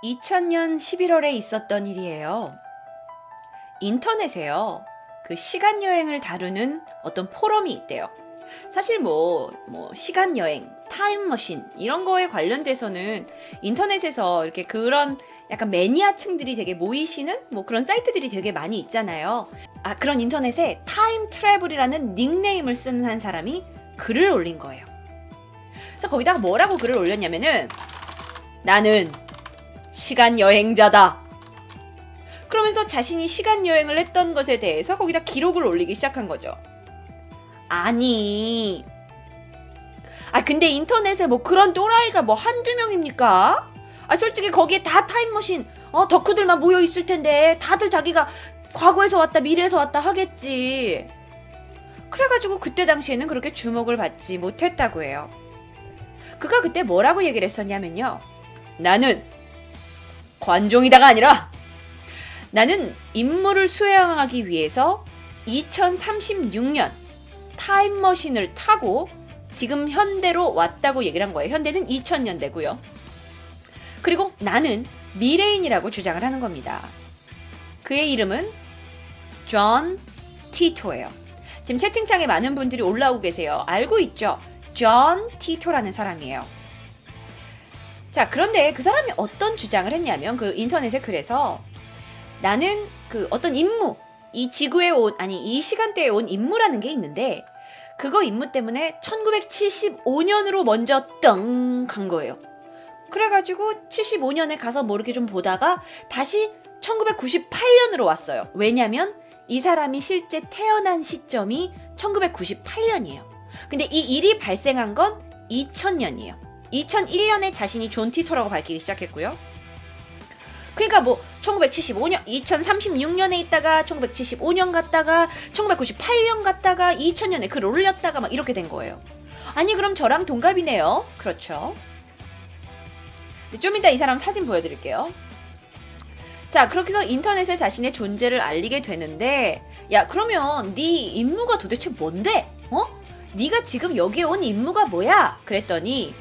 2000년 11월에 있었던 일이에요. 인터넷에요. 그 시간 여행을 다루는 어떤 포럼이 있대요. 사실 시간 여행, 타임머신 이런 거에 관련돼서는 인터넷에서 이렇게 그런 약간 매니아층들이 되게 모이시는 그런 사이트들이 되게 많이 있잖아요. 그런 인터넷에 타임 트래블이라는 닉네임을 쓰는 한 사람이 글을 올린 거예요. 그래서 거기다가 뭐라고 글을 올렸냐면은 나는 시간 여행자다. 그러면서 자신이 시간 여행을 했던 것에 대해서 거기다 기록을 올리기 시작한 거죠. 근데 인터넷에 그런 또라이가 한두 명입니까? 솔직히 거기에 다 타임머신 덕후들만 모여 있을 텐데 다들 자기가 과거에서 왔다 미래에서 왔다 하겠지. 그래가지고 그때 당시에는 그렇게 주목을 받지 못했다고 해요. 그가 그때 뭐라고 얘기를 했었냐면요. 나는 관종이다가 아니라 나는 임무를 수행하기 위해서 2036년 타임머신을 타고 지금 현대로 왔다고 얘기를 한 거예요. 현대는 2000년대고요. 그리고 나는 미래인이라고 주장을 하는 겁니다. 그의 이름은 존 티토예요. 지금 채팅창에 많은 분들이 올라오고 계세요. 알고 있죠? 존 티토라는 사람이에요. 자, 그런데 그 사람이 어떤 주장을 했냐면 그 인터넷에 글에서 나는 그 어떤 임무, 이 지구에 이 시간대에 온 임무라는 게 있는데 그거 임무 때문에 1975년으로 먼저 떵 간 거예요. 그래가지고 75년에 가서 이렇게 좀 보다가 다시 1998년으로 왔어요. 왜냐면 이 사람이 실제 태어난 시점이 1998년이에요. 근데 이 일이 발생한 건 2000년이에요. 2001년에 자신이 존 티토라고 밝히기 시작했고요. 그러니까 1975년, 2036년에 있다가 1975년 갔다가 1998년 갔다가 2000년에 글 올렸다가 이렇게 된 거예요. 그럼 저랑 동갑이네요. 그렇죠. 좀 이따 이 사람 사진 보여드릴게요. 자, 그렇게 해서 인터넷에 자신의 존재를 알리게 되는데 야, 그러면 네 임무가 도대체 뭔데? 네가 지금 여기에 온 임무가 뭐야? 그랬더니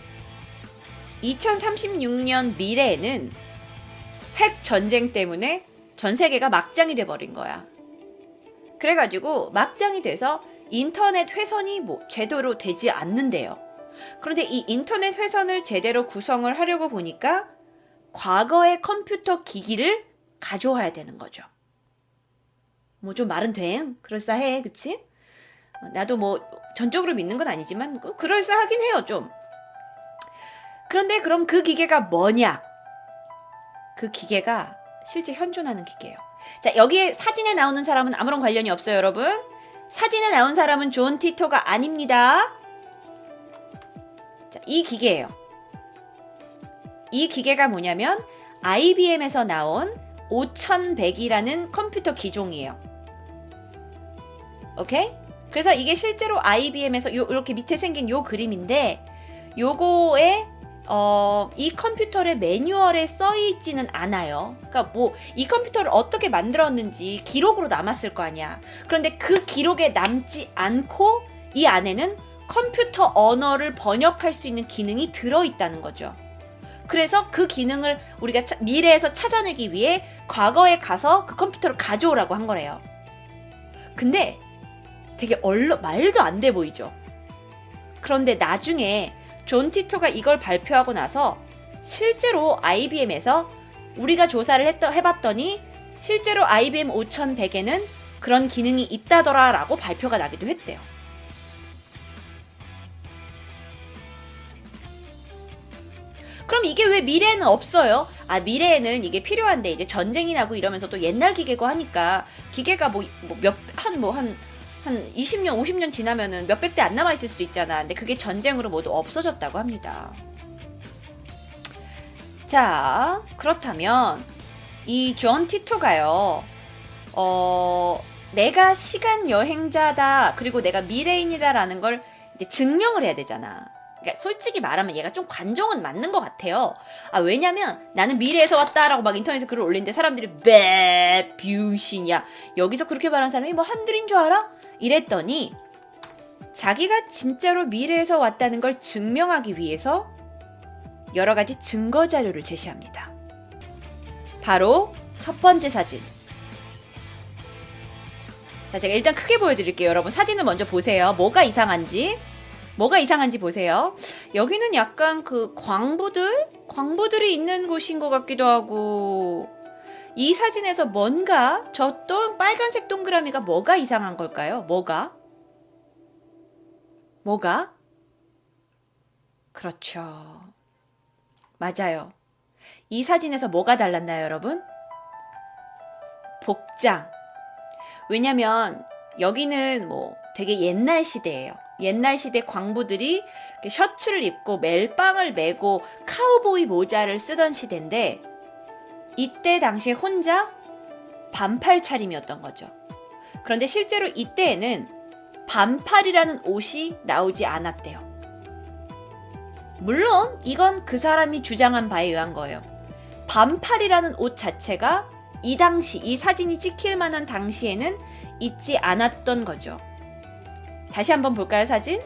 2036년 미래에는 핵 전쟁 때문에 전 세계가 막장이 돼버린 거야. 그래가지고 막장이 돼서 인터넷 회선이 제대로 되지 않는데요. 그런데 이 인터넷 회선을 제대로 구성을 하려고 보니까 과거의 컴퓨터 기기를 가져와야 되는 거죠. 좀 말은 돼. 그럴싸해. 그치? 나도 전적으로 믿는 건 아니지만 그럴싸하긴 해요, 좀. 그런데 그럼 그 기계가 뭐냐? 그 기계가 실제 현존하는 기계예요. 자, 여기에 사진에 나오는 사람은 아무런 관련이 없어요, 여러분. 사진에 나온 사람은 존 티토가 아닙니다. 자, 이 기계예요. 이 기계가 뭐냐면 IBM에서 나온 5100이라는 컴퓨터 기종이에요. 오케이? 그래서 이게 실제로 IBM에서 이렇게 밑에 생긴 요 그림인데 요거에 이 컴퓨터의 매뉴얼에 써있지는 않아요. 그러니까 이 컴퓨터를 어떻게 만들었는지 기록으로 남았을 거 아니야. 그런데 그 기록에 남지 않고 이 안에는 컴퓨터 언어를 번역할 수 있는 기능이 들어있다는 거죠. 그래서 그 기능을 우리가 미래에서 찾아내기 위해 과거에 가서 그 컴퓨터를 가져오라고 한 거래요. 근데 되게 말도 안 돼 보이죠. 그런데 나중에 존 티토가 이걸 발표하고 나서 실제로 IBM에서 우리가 조사를 해봤더니 실제로 IBM 5100에는 그런 기능이 있다더라 라고 발표가 나기도 했대요. 그럼 이게 왜 미래에는 없어요? 미래에는 이게 필요한데 이제 전쟁이 나고 이러면서 또 옛날 기계고 하니까 기계가 한 20년, 50년 지나면은 몇백 대 안 남아있을 수도 있잖아. 근데 그게 전쟁으로 모두 없어졌다고 합니다. 자, 그렇다면 이 존 티토가요. 내가 시간 여행자다. 그리고 내가 미래인이다라는 걸 이제 증명을 해야 되잖아. 그러니까 솔직히 말하면 얘가 좀 관종은 맞는 것 같아요. 왜냐면 나는 미래에서 왔다라고 인터넷에 글을 올리는데 사람들이 병신이야. 여기서 그렇게 말하는 사람이 한둘인 줄 알아? 이랬더니 자기가 진짜로 미래에서 왔다는 걸 증명하기 위해서 여러 가지 증거 자료를 제시합니다. 바로 첫 번째 사진. 자, 제가 일단 크게 보여드릴게요. 여러분 사진을 먼저 보세요. 뭐가 이상한지 보세요. 여기는 약간 그 광부들이 있는 곳인 것 같기도 하고, 이 사진에서 뭔가 저 또 빨간색 동그라미가 뭐가 이상한 걸까요? 뭐가? 그렇죠. 맞아요. 이 사진에서 뭐가 달랐나요, 여러분? 복장. 왜냐면 여기는 뭐 되게 옛날 시대예요. 옛날 시대 광부들이 이렇게 셔츠를 입고 멜빵을 메고 카우보이 모자를 쓰던 시대인데, 이때 당시에 혼자 반팔 차림이었던 거죠. 그런데 실제로 이때에는 반팔이라는 옷이 나오지 않았대요. 물론 이건 그 사람이 주장한 바에 의한 거예요. 반팔이라는 옷 자체가 이 당시, 이 사진이 찍힐 만한 당시에는 있지 않았던 거죠. 다시 한번 볼까요, 사진?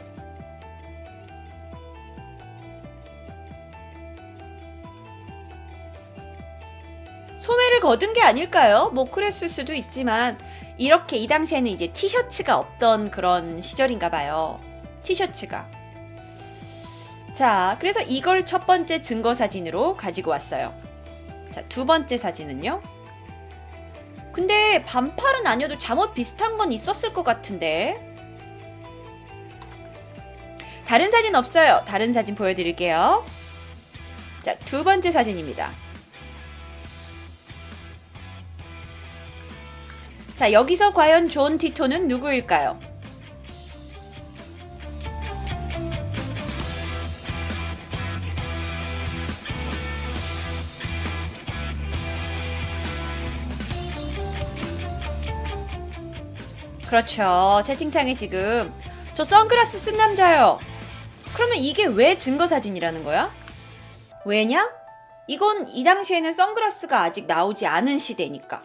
소매를 거둔 게 아닐까요? 뭐 그랬을 수도 있지만, 이렇게 이 당시에는 이제 티셔츠가 없던 그런 시절인가 봐요. 티셔츠가. 자, 그래서 이걸 첫 번째 증거 사진으로 가지고 왔어요. 자, 두 번째 사진은요. 근데 반팔은 아니어도 잠옷 비슷한 건 있었을 것 같은데. 다른 사진 없어요. 다른 사진 보여드릴게요. 자, 두 번째 사진입니다. 자, 여기서 과연 존 티토는 누구일까요? 그렇죠. 채팅창에 지금 저 선글라스 쓴 남자요. 그러면 이게 왜 증거사진이라는 거야? 왜냐? 이건 이 당시에는 선글라스가 아직 나오지 않은 시대니까.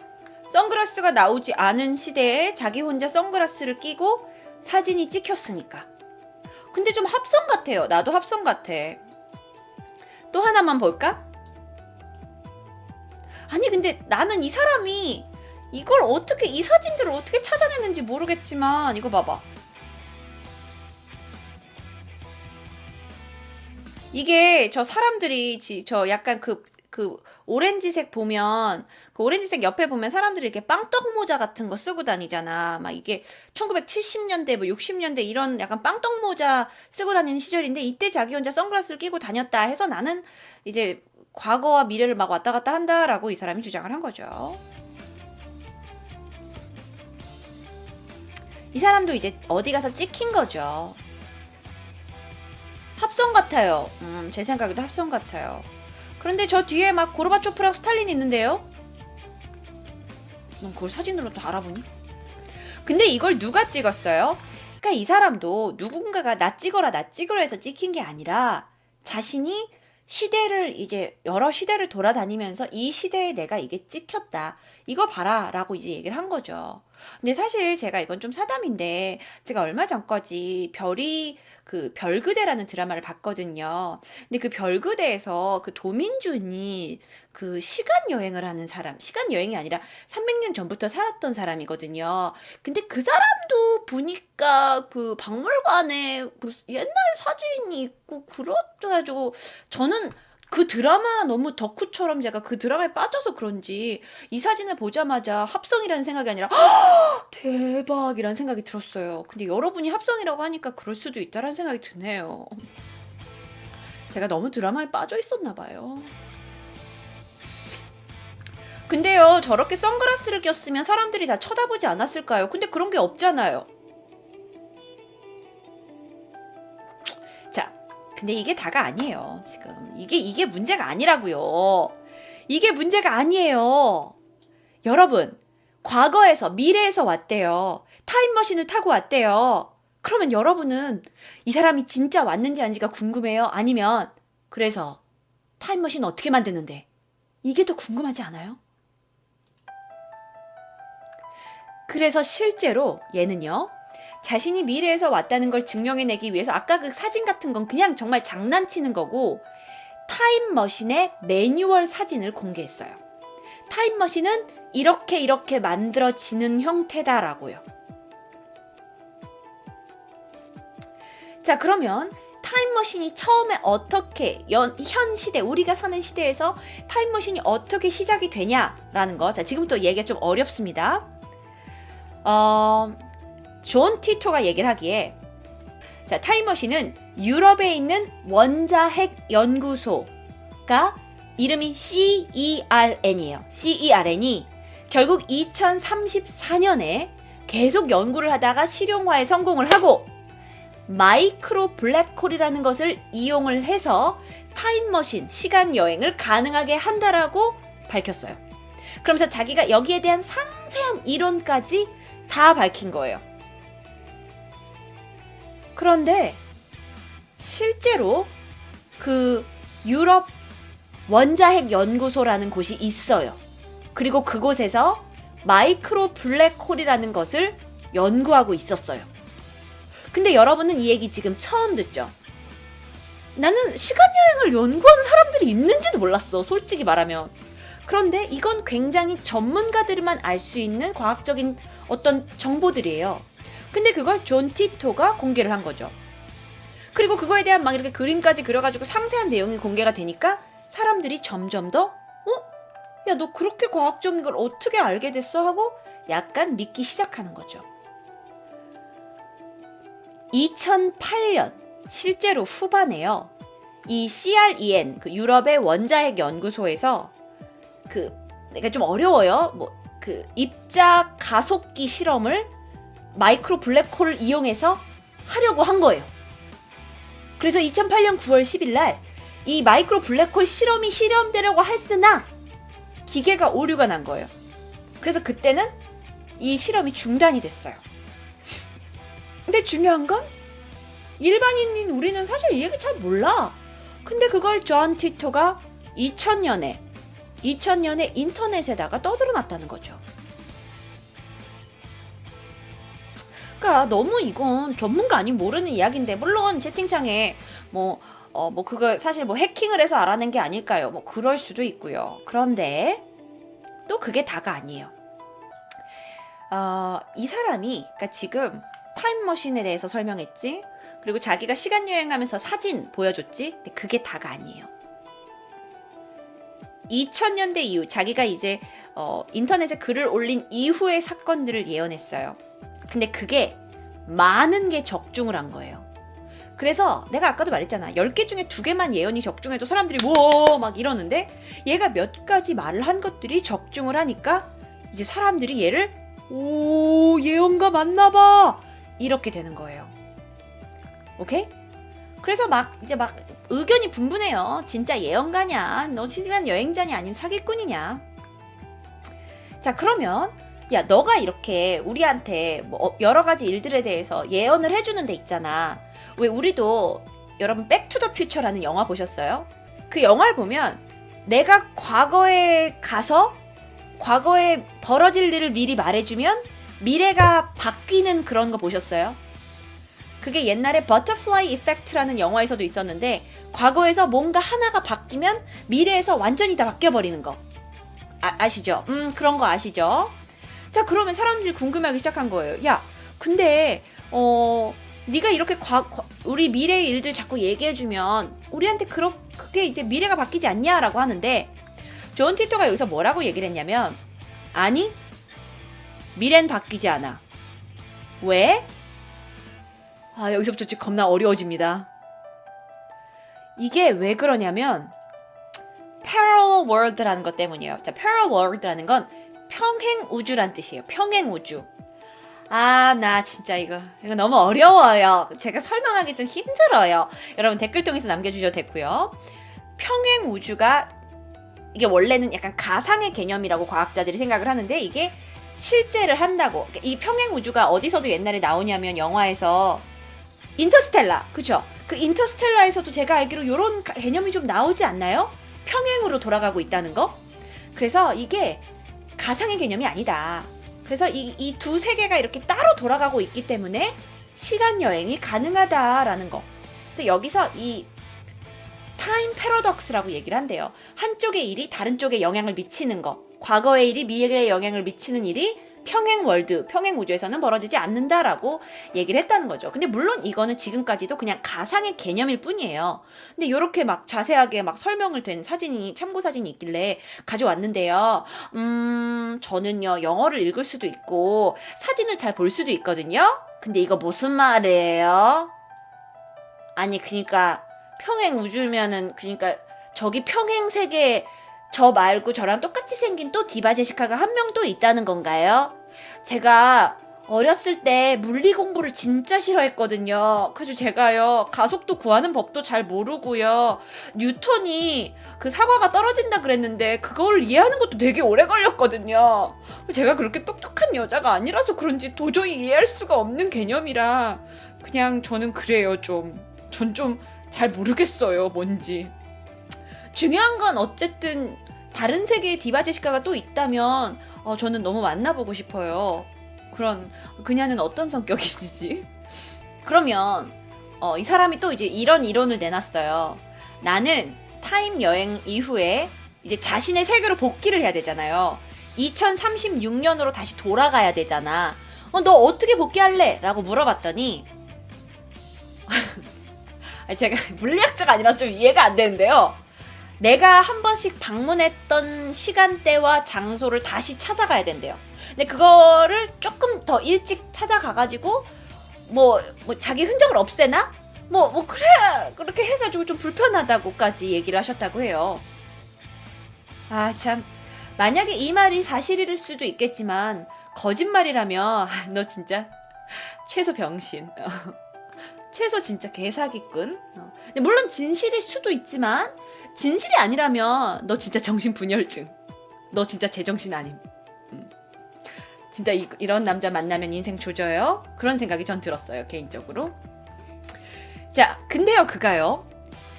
선글라스가 나오지 않은 시대에 자기 혼자 선글라스를 끼고 사진이 찍혔으니까. 근데 좀 합성 같아요. 나도 합성 같아. 또 하나만 볼까? 아니 근데 나는 이 사람이 이걸 어떻게, 이 사진들을 어떻게 찾아냈는지 모르겠지만 이거 봐봐. 이게 저 사람들이 저 약간 그 오렌지색 보면, 그 오렌지색 옆에 보면 사람들이 이렇게 빵떡 모자 같은 거 쓰고 다니잖아. 막 이게 1970년대 뭐 60년대 이런 약간 빵떡 모자 쓰고 다니는 시절인데, 이때 자기 혼자 선글라스를 끼고 다녔다 해서 나는 이제 과거와 미래를 막 왔다 갔다 한다라고 이 사람이 주장을 한 거죠. 이 사람도 이제 어디 가서 찍힌 거죠. 합성 같아요. 제 생각에도 합성 같아요. 그런데 저 뒤에 막 고르바초프랑 스탈린이 있는데요? 넌 그걸 사진으로 또 알아보니? 근데 이걸 누가 찍었어요? 그러니까 이 사람도 누군가가 나 찍어라 해서 찍힌 게 아니라, 자신이 시대를 이제 여러 시대를 돌아다니면서 이 시대에 내가 이게 찍혔다, 이거 봐라 라고 이제 얘기를 한 거죠. 근데 사실 제가 이건 좀 사담인데, 제가 얼마 전까지 그 별그대라는 드라마를 봤거든요. 근데 그 별그대에서 그 도민준이 그 시간 여행을 하는 사람, 시간 여행이 아니라 300년 전부터 살았던 사람이거든요. 근데 그 사람도 보니까 그 박물관에 그 옛날 사진이 있고 그렇더가지고, 저는 그 드라마 너무 덕후처럼 제가 그 드라마에 빠져서 그런지 이 사진을 보자마자 합성이라는 생각이 아니라 대박이라는 생각이 들었어요. 근데 여러분이 합성이라고 하니까 그럴 수도 있다라는 생각이 드네요. 제가 너무 드라마에 빠져 있었나 봐요. 근데요, 저렇게 선글라스를 꼈으면 사람들이 다 쳐다보지 않았을까요? 근데 그런 게 없잖아요. 자, 근데 이게 다가 아니에요. 지금 이게 문제가 아니라고요. 이게 문제가 아니에요. 여러분, 과거에서, 미래에서 왔대요. 타임머신을 타고 왔대요. 그러면 여러분은 이 사람이 진짜 왔는지 아닌지가 궁금해요? 아니면 그래서 타임머신 어떻게 만드는데, 이게 더 궁금하지 않아요? 그래서 실제로 얘는요, 자신이 미래에서 왔다는 걸 증명해내기 위해서 아까 그 사진 같은 건 그냥 정말 장난치는 거고, 타임머신의 매뉴얼 사진을 공개했어요. 타임머신은 이렇게 만들어지는 형태다라고요. 자, 그러면 타임머신이 처음에 어떻게 현 시대, 우리가 사는 시대에서 타임머신이 어떻게 시작이 되냐라는 거. 자, 지금부터 얘기가 좀 어렵습니다. 존 티토가 얘기를 하기에, 자, 타임머신은 유럽에 있는 원자핵 연구소가 이름이 CERN이에요. CERN이 결국 2034년에 계속 연구를 하다가 실용화에 성공을 하고 마이크로 블랙홀이라는 것을 이용을 해서 타임머신, 시간 여행을 가능하게 한다라고 밝혔어요. 그러면서 자기가 여기에 대한 상세한 이론까지 다 밝힌 거예요. 그런데 실제로 그 유럽 원자핵 연구소라는 곳이 있어요. 그리고 그곳에서 마이크로 블랙홀이라는 것을 연구하고 있었어요. 근데 여러분은 이 얘기 지금 처음 듣죠? 나는 시간여행을 연구하는 사람들이 있는지도 몰랐어, 솔직히 말하면. 그런데 이건 굉장히 전문가들만 알 수 있는 과학적인 어떤 정보들이에요. 근데 그걸 존 티토가 공개를 한 거죠. 그리고 그거에 대한 막 이렇게 그림까지 그려가지고 상세한 내용이 공개가 되니까 사람들이 점점 더 야, 너 그렇게 과학적인 걸 어떻게 알게 됐어? 하고 약간 믿기 시작하는 거죠. 2008년 실제로 후반에요. 이 CREN, 그 유럽의 원자핵 연구소에서 그러니까 좀 어려워요. 그 입자 가속기 실험을 마이크로 블랙홀을 이용해서 하려고 한 거예요. 그래서 2008년 9월 10일 날 이 마이크로 블랙홀 실험이 실험되려고 했으나 기계가 오류가 난 거예요. 그래서 그때는 이 실험이 중단이 됐어요. 근데 중요한 건 일반인인 우리는 사실 이 얘기 잘 몰라. 근데 그걸 존 티토가 2000년에 인터넷에다가 떠들어놨다는 거죠. 그러니까 너무 이건 전문가 아니면 모르는 이야기인데, 물론 채팅창에 그걸 사실 해킹을 해서 알아낸 게 아닐까요? 그럴 수도 있고요. 그런데 또 그게 다가 아니에요. 이 사람이 그러니까 지금 타임머신에 대해서 설명했지. 그리고 자기가 시간여행하면서 사진 보여줬지. 근데 그게 다가 아니에요. 2000년대 이후 자기가 이제 인터넷에 글을 올린 이후의 사건들을 예언했어요. 근데 그게 많은 게 적중을 한 거예요. 그래서 내가 아까도 말했잖아. 10개 중에 2개만 예언이 적중해도 사람들이 막 이러는데, 얘가 몇 가지 말을 한 것들이 적중을 하니까 이제 사람들이 얘를 예언가 맞나봐 이렇게 되는 거예요. 오케이? 그래서 이제 의견이 분분해요. 진짜 예언가냐? 너 시간 여행자냐? 아니면 사기꾼이냐? 자, 그러면 야, 너가 이렇게 우리한테 여러 가지 일들에 대해서 예언을 해주는 데 있잖아. 왜 우리도 여러분 백투더퓨처라는 영화 보셨어요? 그 영화를 보면 내가 과거에 가서 과거에 벌어질 일을 미리 말해주면 미래가 바뀌는 그런 거 보셨어요? 그게 옛날에 버터플라이 이펙트라는 영화에서도 있었는데, 과거에서 뭔가 하나가 바뀌면 미래에서 완전히 다 바뀌어버리는 거 아시죠? 그런 거 아시죠? 자, 그러면 사람들이 궁금해하기 시작한 거예요. 야, 근데 네가 이렇게 우리 미래의 일들 자꾸 얘기해주면 우리한테 그게 이제 미래가 바뀌지 않냐라고 하는데, 존 티토가 여기서 뭐라고 얘기를 했냐면, 아니, 미래는 바뀌지 않아. 왜? 여기서부터 지금 겁나 어려워집니다. 이게 왜 그러냐면 parallel world라는 것 때문이에요. 자, parallel world라는 건 평행 우주란 뜻이에요. 평행 우주. 나 진짜 이거 너무 어려워요. 제가 설명하기 좀 힘들어요. 여러분 댓글 통해서 남겨주셔도 됐고요. 평행 우주가 이게 원래는 약간 가상의 개념이라고 과학자들이 생각을 하는데, 이게 실제를 한다고. 이 평행 우주가 어디서도 옛날에 나오냐면 영화에서 인터스텔라, 그쵸? 그 인터스텔라에서도 제가 알기로 이런 개념이 좀 나오지 않나요? 평행으로 돌아가고 있다는 거. 그래서 이게 가상의 개념이 아니다. 그래서 이 두 세계가 이렇게 따로 돌아가고 있기 때문에 시간 여행이 가능하다라는 거. 그래서 여기서 이 타임 패러독스라고 얘기를 한대요. 한쪽의 일이 다른 쪽에 영향을 미치는 거. 과거의 일이 미래에 영향을 미치는 일이 평행 월드, 평행 우주에서는 벌어지지 않는다라고 얘기를 했다는 거죠. 근데 물론 이거는 지금까지도 그냥 가상의 개념일 뿐이에요. 근데 이렇게 막 자세하게 막 설명을 된 사진이, 참고 사진이 있길래 가져왔는데요. 저는요, 영어를 읽을 수도 있고, 사진을 잘 볼 수도 있거든요? 근데 이거 무슨 말이에요? 아니, 그니까, 평행 우주면은, 그니까, 저기 평행 세계에 저 말고 저랑 똑같이 생긴 또 디바 제시카가 한 명 또 있다는 건가요? 제가 어렸을 때 물리 공부를 진짜 싫어했거든요. 그래서 제가요, 가속도 구하는 법도 잘 모르고요. 뉴턴이 그 사과가 떨어진다 그랬는데 그걸 이해하는 것도 되게 오래 걸렸거든요. 제가 그렇게 똑똑한 여자가 아니라서 그런지 도저히 이해할 수가 없는 개념이라 그냥 저는 그래요, 좀. 전 좀 잘 모르겠어요, 뭔지. 중요한 건 어쨌든 다른 세계의 디바 제시카가 또 있다면 저는 너무 만나보고 싶어요. 그녀는 어떤 성격이시지? 그러면 이 사람이 또 이제 이런 이론을 내놨어요. 나는 타임 여행 이후에 이제 자신의 세계로 복귀를 해야 되잖아요. 2036년으로 다시 돌아가야 되잖아. 너 어떻게 복귀할래? 라고 물어봤더니 제가 물리학자가 아니라서 좀 이해가 안 되는데요. 내가 한 번씩 방문했던 시간대와 장소를 다시 찾아가야 된대요. 근데 그거를 조금 더 일찍 찾아가가지고 뭐 자기 흔적을 없애나? 그래 그렇게 해가지고 좀 불편하다고까지 얘기를 하셨다고 해요. 아 참, 만약에 이 말이 사실일 수도 있겠지만 거짓말이라면 너 진짜 최소 병신. 최소 진짜 개사기꾼. 근데 물론 진실일 수도 있지만 진실이 아니라면 너 진짜 정신분열증. 너 진짜 제정신 아님. 진짜 이런 남자 만나면 인생 조져요. 그런 생각이 전 들었어요, 개인적으로. 자, 근데요, 그가요.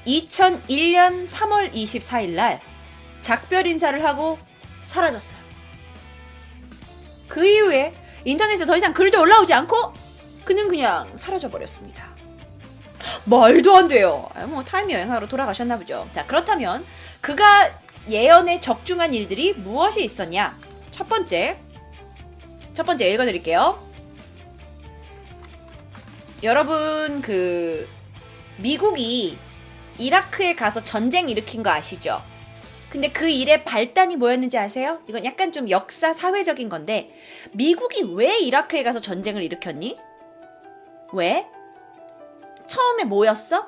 2001년 3월 24일 날 작별 인사를 하고 사라졌어요. 그 이후에 인터넷에 더 이상 글도 올라오지 않고 그는 그냥 사라져버렸습니다. 말도 안 돼요. 타임 여행하러 돌아가셨나 보죠. 자, 그렇다면 그가 예언에 적중한 일들이 무엇이 있었냐? 첫 번째 읽어드릴게요. 여러분 미국이 이라크에 가서 전쟁 일으킨 거 아시죠? 근데 그 일의 발단이 뭐였는지 아세요? 이건 약간 좀 역사 사회적인 건데 미국이 왜 이라크에 가서 전쟁을 일으켰니? 왜? 처음에 뭐였어?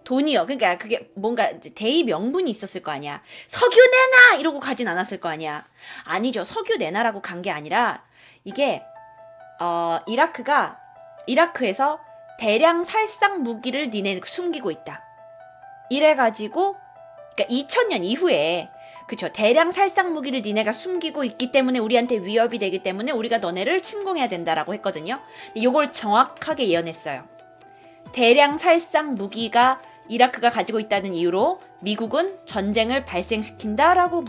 돈이요. 그러니까 그게 뭔가 대의 명분이 있었을 거 아니야. 석유 내놔! 이러고 가진 않았을 거 아니야. 아니죠. 석유 내놔라고 간 게 아니라 이게 이라크에서 대량 살상 무기를 니네 숨기고 있다. 이래가지고 그러니까 2000년 이후에 그쵸, 대량 살상 무기를 니네가 숨기고 있기 때문에 우리한테 위협이 되기 때문에 우리가 너네를 침공해야 된다라고 했거든요. 이걸 정확하게 예언했어요. 대량 살상 무기가 이라크가 가지고 있다는 이유로 미국은 전쟁을 발생시킨다라고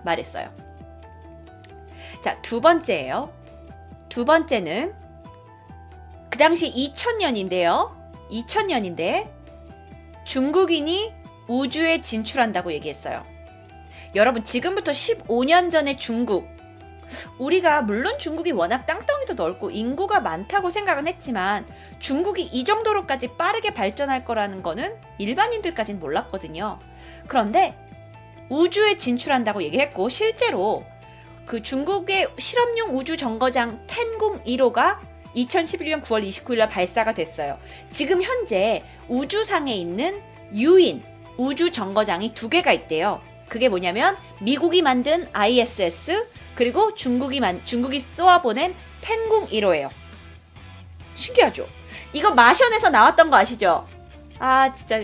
말했어요. 자, 두 번째예요. 두 번째는 그 당시 2000년인데 중국인이 우주에 진출한다고 얘기했어요. 여러분, 지금부터 15년 전의 중국, 우리가 물론 중국이 워낙 땅덩이도 넓고 인구가 많다고 생각은 했지만 중국이 이 정도로까지 빠르게 발전할 거라는 거는 일반인들까지는 몰랐거든요. 그런데 우주에 진출한다고 얘기했고 실제로 그 중국의 실험용 우주 정거장 텐궁 1호가 2011년 9월 29일 날 발사가 됐어요. 지금 현재 우주상에 있는 유인 우주 정거장이 2개가 있대요. 그게 뭐냐면 미국이 만든 ISS 그리고 중국이 쏘아보낸 텐궁 1호예요. 신기하죠? 이거 마션에서 나왔던 거 아시죠? 아 진짜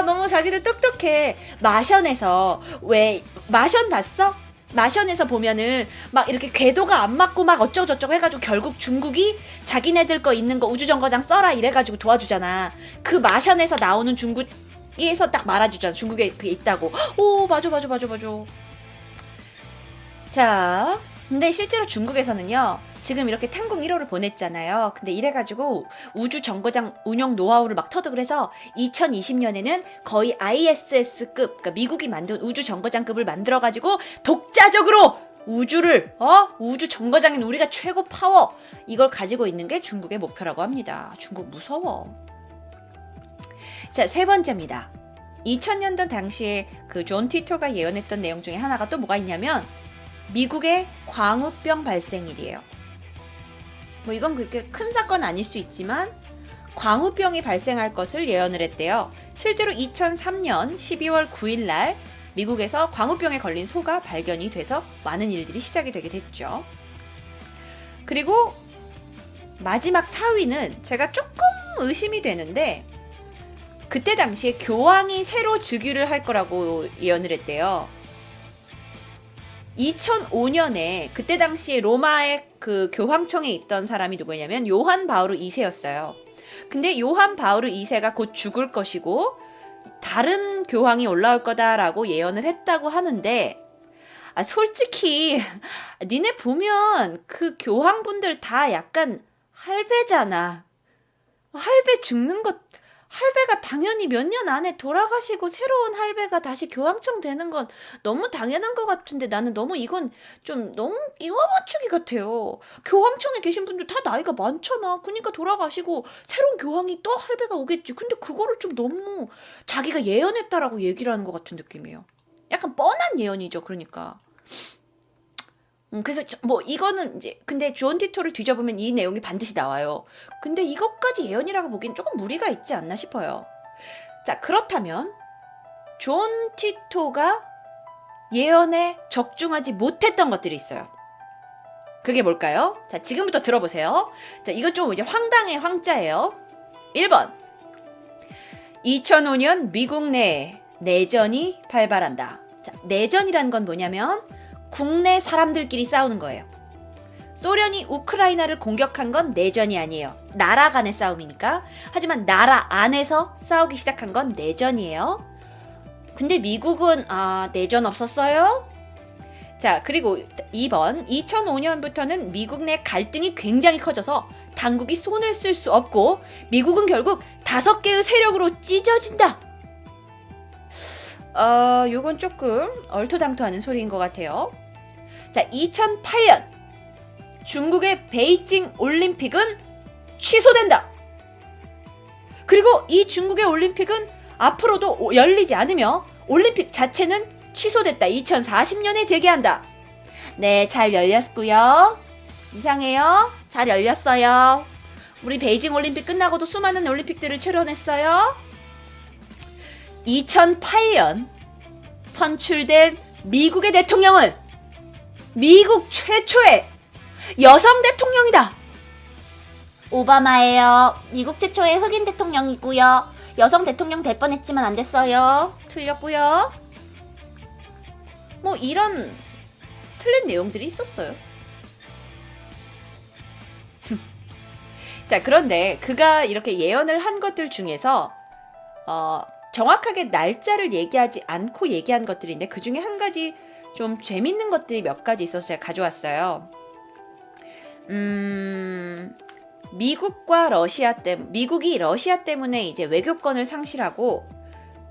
너무 자기들 똑똑해. 마션에서 왜 마션 봤어? 마션에서 보면은 막 이렇게 궤도가 안 맞고 막 어쩌고저쩌고 해가지고 결국 중국이 자기네들 거 있는 거 우주정거장 써라 이래가지고 도와주잖아. 그 마션에서 나오는 중국에서 딱 말아주잖아. 중국에 그게 있다고. 오 맞아. 자, 근데 실제로 중국에서는요 지금 이렇게 탐궁 1호를 보냈잖아요. 근데 이래가지고 우주 정거장 운영 노하우를 막 터득을 해서 2020년에는 거의 ISS급, 그러니까 미국이 만든 우주 정거장급을 만들어가지고 독자적으로 우주 정거장인 우리가 최고 파워, 이걸 가지고 있는 게 중국의 목표라고 합니다. 중국 무서워. 자, 세 번째입니다. 2000년도 당시에 그 존 티토가 예언했던 내용 중에 하나가 또 뭐가 있냐면 미국의 광우병 발생일이에요. 뭐 이건 그렇게 큰 사건 아닐 수 있지만 광우병이 발생할 것을 예언을 했대요. 실제로 2003년 12월 9일 날 미국에서 광우병에 걸린 소가 발견이 돼서 많은 일들이 시작이 되게 됐죠. 그리고 마지막 4위는 제가 조금 의심이 되는데 그때 당시에 교황이 새로 즉위를 할 거라고 예언을 했대요. 2005년에 그때 당시에 로마의 그 교황청에 있던 사람이 누구냐면 요한 바오르 2세였어요. 근데 요한 바오르 2세가 곧 죽을 것이고 다른 교황이 올라올 거다라고 예언을 했다고 하는데 솔직히 니네 보면 그 교황분들 다 약간 할배잖아. 할배 죽는 것, 할배가 당연히 몇 년 안에 돌아가시고 새로운 할배가 다시 교황청 되는 건 너무 당연한 것 같은데 나는 너무 이건 좀 너무 끼워 맞추기 같아요. 교황청에 계신 분들 다 나이가 많잖아. 그러니까 돌아가시고 새로운 교황이 또 할배가 오겠지. 근데 그거를 좀 너무 자기가 예언했다라고 얘기를 하는 것 같은 느낌이에요. 약간 뻔한 예언이죠. 그러니까. 그래서 뭐 이거는 이제 근데 존 티토를 뒤져보면 이 내용이 반드시 나와요. 근데 이것까지 예언이라고 보기엔 조금 무리가 있지 않나 싶어요. 자, 그렇다면 존 티토가 예언에 적중하지 못했던 것들이 있어요. 그게 뭘까요? 자, 지금부터 들어보세요. 자, 이건 좀 이제 황당의 황자예요. 1번. 2005년 미국 내 내전이 발발한다. 자, 내전이란 건 뭐냐면 국내 사람들끼리 싸우는 거예요. 소련이 우크라이나를 공격한 건 내전이 아니에요. 나라 간의 싸움이니까. 하지만 나라 안에서 싸우기 시작한 건 내전이에요. 근데 미국은 내전 없었어요? 자, 그리고 2번. 2005년부터는 미국 내 갈등이 굉장히 커져서 당국이 손을 쓸 수 없고 미국은 결국 5개의 세력으로 찢어진다. 요건 조금 얼토당토하는 소리인 것 같아요. 자, 2008년 중국의 베이징 올림픽은 취소된다. 그리고 이 중국의 올림픽은 앞으로도 열리지 않으며 올림픽 자체는 취소됐다. 2040년에 재개한다. 네, 잘 열렸고요. 이상해요. 잘 열렸어요. 우리 베이징 올림픽 끝나고도 수많은 올림픽들을 치러냈어요. 2008년 선출된 미국의 대통령은 미국 최초의 여성 대통령이다. 오바마예요. 미국 최초의 흑인 대통령이고요. 여성 대통령 될 뻔했지만 안 됐어요. 틀렸고요. 뭐 이런 틀린 내용들이 있었어요. 자, 그런데 그가 이렇게 예언을 한 것들 중에서 정확하게 날짜를 얘기하지 않고 얘기한 것들인데 그 중에 한 가지 좀 재밌는 것들이 몇 가지 있어서 제가 가져왔어요. 미국이 러시아 때문에 이제 외교권을 상실하고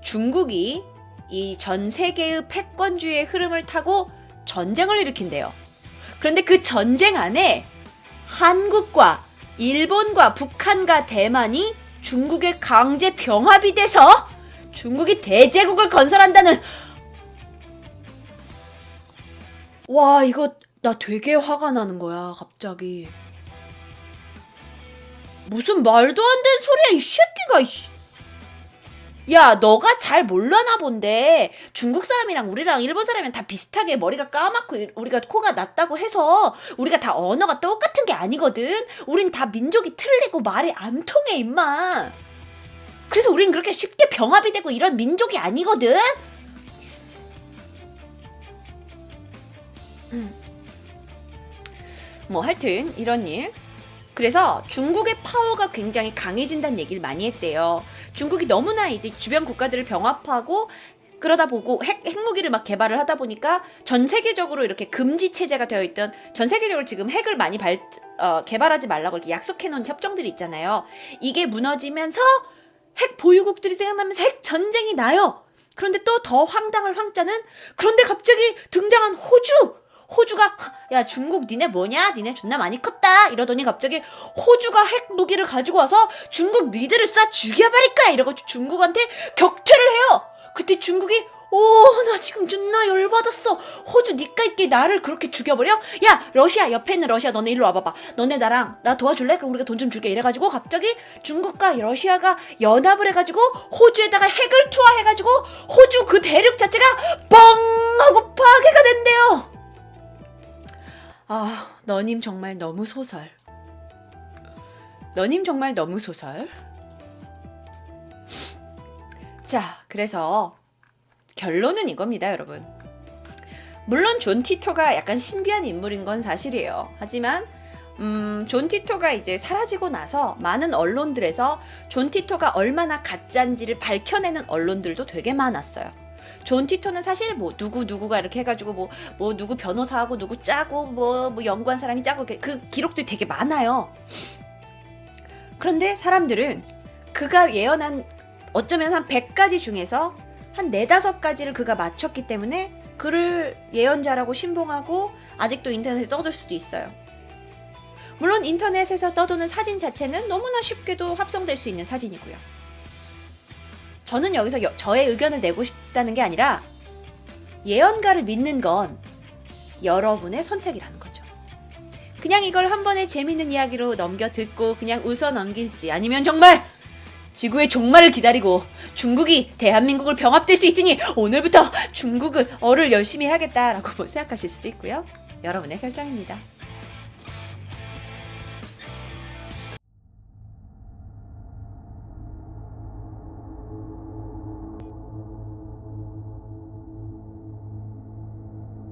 중국이 이 전 세계의 패권주의의 흐름을 타고 전쟁을 일으킨대요. 그런데 그 전쟁 안에 한국과 일본과 북한과 대만이 중국의 강제 병합이 돼서 중국이 대제국을 건설한다는. 와, 이거 나 되게 화가 나는 거야 갑자기. 무슨 말도 안 되는 소리야 이 새끼가. 야, 너가 잘 몰라나 본데 중국 사람이랑 우리랑 일본 사람이랑 다 비슷하게 머리가 까맣고 우리가 코가 낮다고 해서 우리가 다 언어가 똑같은 게 아니거든. 우린 다 민족이 틀리고 말이 안 통해 임마. 그래서 우린 그렇게 쉽게 병합이 되고 이런 민족이 아니거든. 뭐 하여튼 이런 일. 그래서 중국의 파워가 굉장히 강해진다는 얘기를 많이 했대요. 중국이 너무나 이제 주변 국가들을 병합하고 그러다 보고 핵무기를 막 개발을 하다 보니까 전 세계적으로 이렇게 금지 체제가 되어 있던, 전 세계적으로 지금 핵을 많이 개발하지 말라고 이렇게 약속해 놓은 협정들이 있잖아요. 이게 무너지면서 핵 보유국들이 생각나면서 핵 전쟁이 나요. 그런데 또 더 황당할 황자는, 그런데 갑자기 등장한 호주가 야 중국 니네 뭐냐? 니네 존나 많이 컸다 이러더니 갑자기 호주가 핵 무기를 가지고 와서 중국 니들을 쏴 죽여버릴 거야 이러고 중국한테 격퇴를 해요. 그때 중국이 나 지금 존나 열받았어. 호주 니까 있게 나를 그렇게 죽여버려? 야 러시아, 옆에 있는 러시아 너네 일로 와봐봐. 너네 나 도와줄래? 그럼 우리가 돈 좀 줄게 이래가지고 갑자기 중국과 러시아가 연합을 해가지고 호주에다가 핵을 투하해가지고 호주 그 대륙 자체가 뻥 하고 파괴가 된대요. 너님 정말 너무 소설. 너님 정말 너무 소설. 자, 그래서 결론은 이겁니다, 여러분. 물론 존 티토가 약간 신비한 인물인 건 사실이에요. 하지만 존 티토가 이제 사라지고 나서 많은 언론들에서 존 티토가 얼마나 가짜인지를 밝혀내는 언론들도 되게 많았어요. 존 티토는 사실 뭐 누구가 이렇게 해가지고 뭐 누구 변호사하고 누구 짜고 뭐 연구한 사람이 짜고 그 기록들이 되게 많아요. 그런데 사람들은 그가 예언한 어쩌면 한 100가지 중에서 한 4-5가지를 그가 맞췄기 때문에 그를 예언자라고 신봉하고 아직도 인터넷에 떠돌 수도 있어요. 물론 인터넷에서 떠도는 사진 자체는 너무나 쉽게도 합성될 수 있는 사진이고요. 저는 여기서 저의 의견을 내고 싶다는 게 아니라 예언가를 믿는 건 여러분의 선택이라는 거죠. 그냥 이걸 한 번의 재밌는 이야기로 넘겨 듣고 그냥 웃어 넘길지, 아니면 정말 지구의 종말을 기다리고 중국이 대한민국을 병합될 수 있으니 오늘부터 중국어를 열심히 하겠다라고 생각하실 수도 있고요. 여러분의 결정입니다.